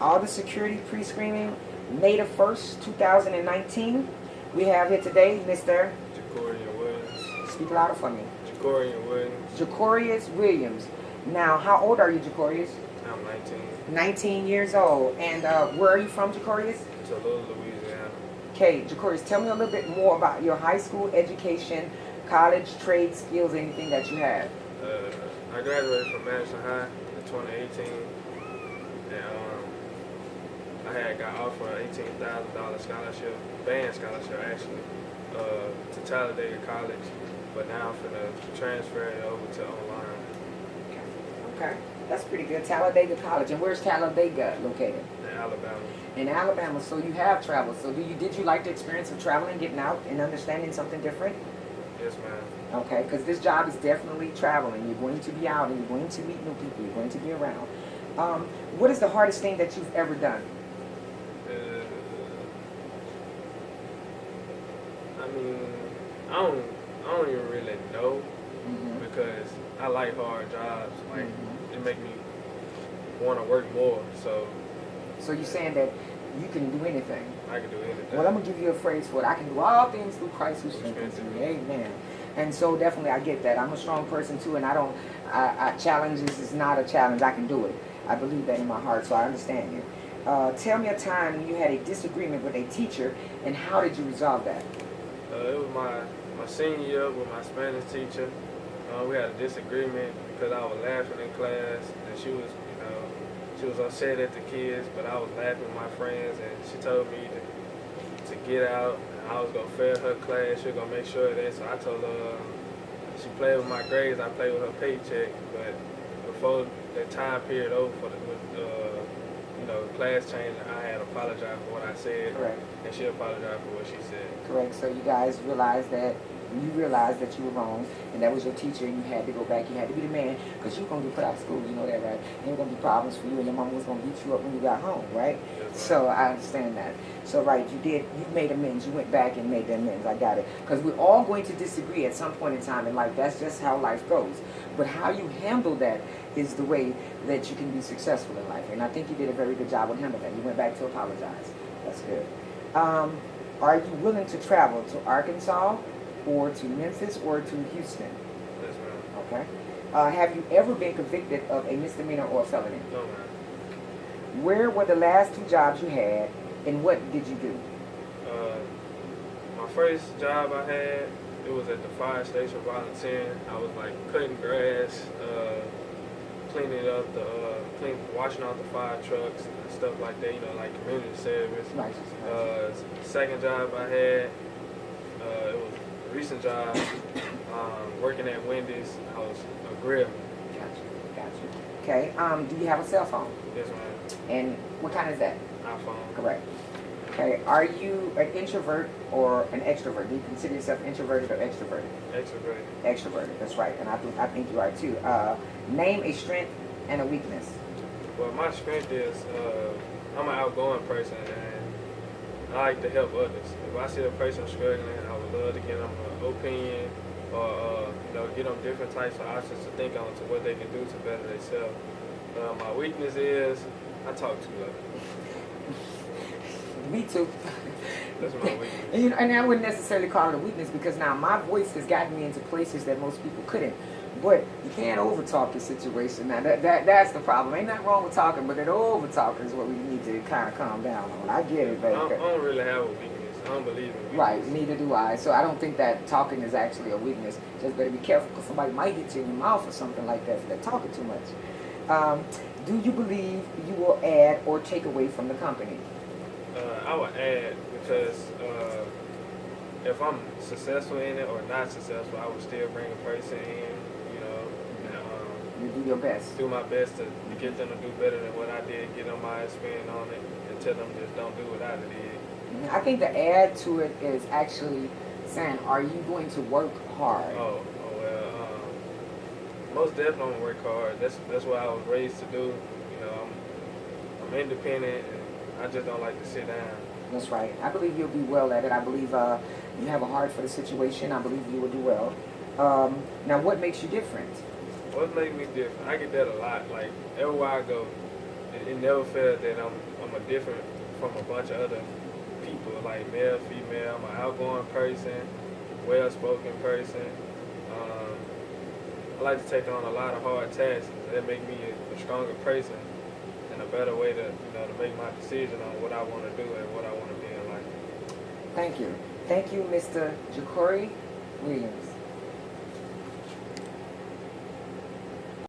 All the security pre-screening, May the 1st, 2019. We have here today Mr. Jacorian Williams. Speak louder for me. Jacorian Williams. Jacorius Williams. Now, how old are you, Jacorius? I'm 19. 19 years old. And where are you from, Jacorius? Tallulah, Louisiana. Okay, Jacorius, tell me a little bit more about your high school education, college, trade skills, anything that you have. I graduated from Madison High in 2018, and I had got offered an $18,000 scholarship, band scholarship actually, to Talladega College, but now I'm finna transfer it over to online. Okay, that's pretty good. Talladega College, and where's Talladega located? In Alabama. In Alabama. So you have traveled. So did you like the experience of traveling, getting out, and understanding something different? Yes, ma'am. Okay, because this job is definitely traveling. You're going to be out, and you're going to meet new people. You're going to be around. What is the hardest thing that you've ever done? I mean, I don't even really know, because I like hard jobs. Like it make me want to work more. So you're saying that you can do anything? I can do anything. Well, I'm gonna give you a phrase for it. I can do all things through Christ who strengthens me. Amen. And so definitely I get that. I'm a strong person too, and challenges is not a challenge. I can do it. I believe that in my heart, so I understand you. Tell me a time when you had a disagreement with a teacher, and how did you resolve that? It was my senior year with my Spanish teacher. We had a disagreement because I was laughing in class, and she was upset at the kids, but I was laughing with my friends, and she told me to get out. I was gonna fail her class. She was gonna make sure of that. So I told her she played with my grades. I played with her paycheck. But before the time period over for the class change, I had apologized for what I said. Correct. And she apologized for what she said. Correct. So you guys realized that you were wrong, and that was your teacher, and you had to go back. You had to be the man, because you were going to get put out of school. You know that, right? And there were going to be problems for you, and your mom was going to beat you up when you got home, right? Yes, so I understand that. So right, you made amends. You went back and made the amends. I got it. Because we're all going to disagree at some point in time in life. That's just how life goes. But how you handle that is the way that you can be successful in life. And I think you did a very good job with handling that. You went back to apologize. That's good. Are you willing to travel to Arkansas, or to Memphis, or to Houston? Yes, ma'am. Okay. Have you ever been convicted of a misdemeanor or a felony? No, ma'am. Where were the last 2 jobs you had, and what did you do? My first job I had, it was at the fire station volunteering. I was like cutting grass, cleaning up washing out the fire trucks and stuff like that. Like community service. Nice. Second job I had, it was a recent job, working at Wendy's. I was a grill. Gotcha. Okay. Do you have a cell phone? Yes, ma'am. And what kind is that? iPhone. Correct. Okay. Are you an introvert or an extrovert? Do you consider yourself introverted or extroverted? Extroverted. Extroverted. That's right. And I think you are too. Name a strength and a weakness. Well, my strength is I'm an outgoing person, and I like to help others. If I see a person struggling, I would love to get them an opinion, or get them different types of options to think on to what they can do to better themselves. My weakness is I talk too much. Me too. That's my weakness. And I wouldn't necessarily call it a weakness, because now my voice has gotten me into places that most people couldn't. But you can't overtalk the situation. Now that's the problem. Ain't nothing wrong with talking, but that overtalking is what we need to kind of calm down on. I get it, baby. I don't really have a weakness. I don't believe in weakness. Right, neither do I. So I don't think that talking is actually a weakness. Just better be careful, because somebody might hit you in your mouth or something like that if they're talking too much. Do you believe you will add or take away from the company? I would add, because if I'm successful in it or not successful, I would still bring a person in, You do your best. do my best to get them to do better than what I did, get them my spin on it, and tell them just don't do what I did. I think the add to it is actually saying, are you going to work hard? Well, most definitely work hard. That's what I was raised to do. I'm independent, and I just don't like to sit down. That's right. I believe you'll be well at it. I believe you have a heart for the situation. I believe you will do well. Now, what makes you different? What makes me different? I get that a lot. Like, everywhere I go, it never felt that I'm a different from a bunch of other people, like male, female. I'm an outgoing person, well-spoken person. Um, I like to take on a lot of hard tasks that make me a stronger person and a better way to make my decision on what I want to do and what I want to be in life. Thank you. Thank you, Mr. Ja'Cory Williams.